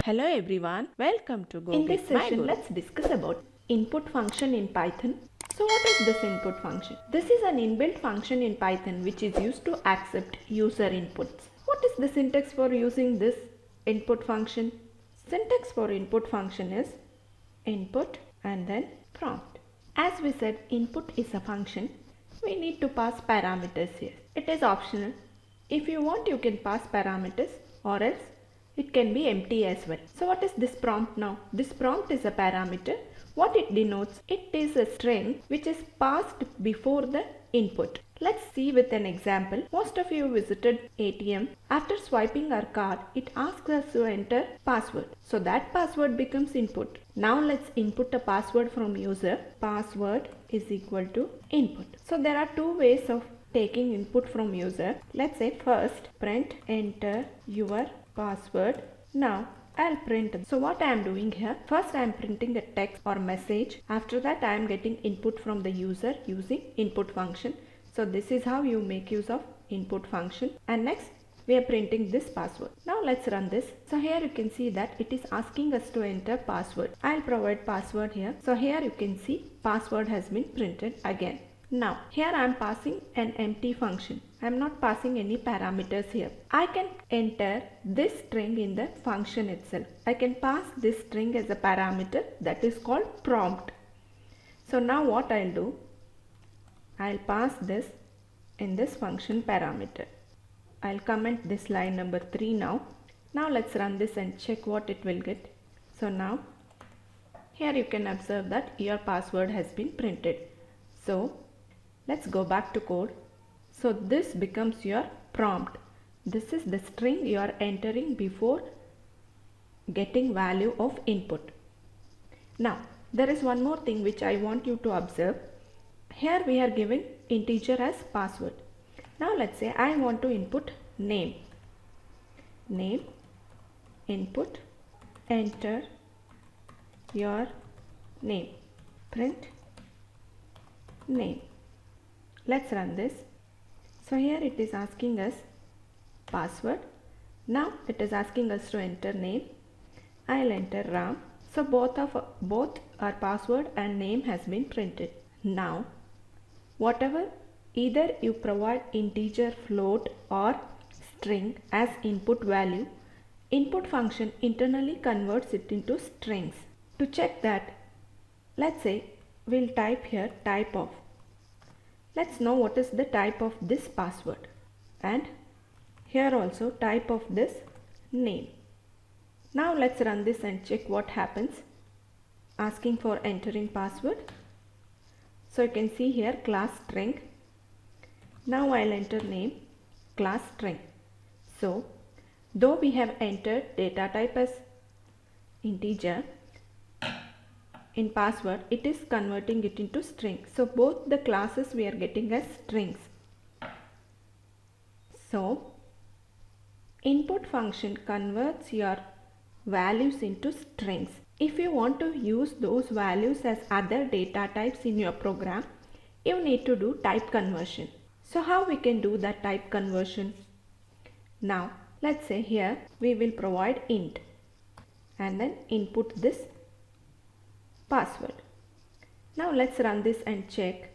Hello everyone, welcome to Gogetmyguru. In this session, let's discuss about input function in Python. So what is this input function? This is an inbuilt function in Python which is used to accept user inputs. What is the syntax for using this input function? Syntax for input function is input and then prompt. As we said, input is a function. We need to pass parameters here. It is optional. If you want, you can pass parameters, or else it can be empty as well. So what is this prompt now? This prompt is a parameter. What it denotes? It is a string which is passed before the input. Let's see with an example. Most of you visited ATM. After swiping our card, it asks us to enter password. So that password becomes input. Now let's input a password from user. Password is equal to input. So there are two ways of taking input from user. Let's say first print enter your password. Now I'll print. So what I am doing here, first I am printing a text or message. After that I am getting input from the user using input function. So this is how you make use of input function. And next we are printing this password. Now let's run this. So here you can see that it is asking us to enter password. I'll provide password here. So here you can see password has been printed again. Now here I am passing an empty function. I am not passing any parameters here. I can enter this string in the function itself. I can pass this string as a parameter, that is called prompt. So now what I'll do, I'll pass this in this function parameter. I'll comment this line number 3 now. Now let's run this and check what it will get. So now here you can observe that your password has been printed. So let's go back to code. So this becomes your prompt. This is the string you are entering before getting value of input. Now there is one more thing which I want you to observe. Here we are giving integer as password. Now let's say I want to input name. Name, input, enter your name. Print name. Let's run this. So here it is asking us password. Now it is asking us to enter name. I'll enter Ram. So both our password and name has been printed. Now whatever, either you provide integer, float or string as input value, input function internally converts it into strings. To check that, let's say we'll type here type of. Let's know what is the type of this password, and here also type of this name. Now let's run this and check what happens. Asking for entering password. So you can see here class string. Now I'll enter name, class string. So though we have entered data type as integer, in password it is converting it into string. So both the classes we are getting as strings. So input function converts your values into strings. If you want to use those values as other data types in your program, you need to do type conversion. So how we can do that type conversion? Now let's say here we will provide int and then input this password. Now let's run this and check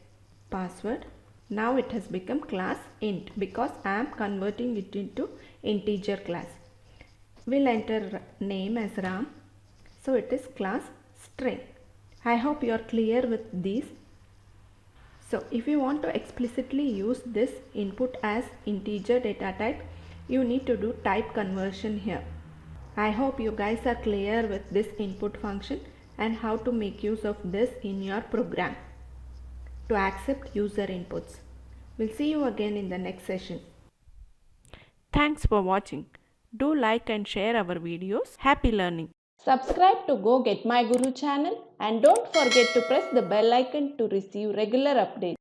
password. Now it has become class int because I am converting it into integer class. We'll enter name as Ram. So it is class string. I hope you are clear with these. So if you want to explicitly use this input as integer data type, you need to do type conversion here. I hope you guys are clear with this input function and how to make use of this in your program to accept user inputs. We'll see you again in the next session. Thanks for watching. Do like and share our videos. Happy learning. Subscribe to Gogetmyguru channel and don't forget to press the bell icon to receive regular updates.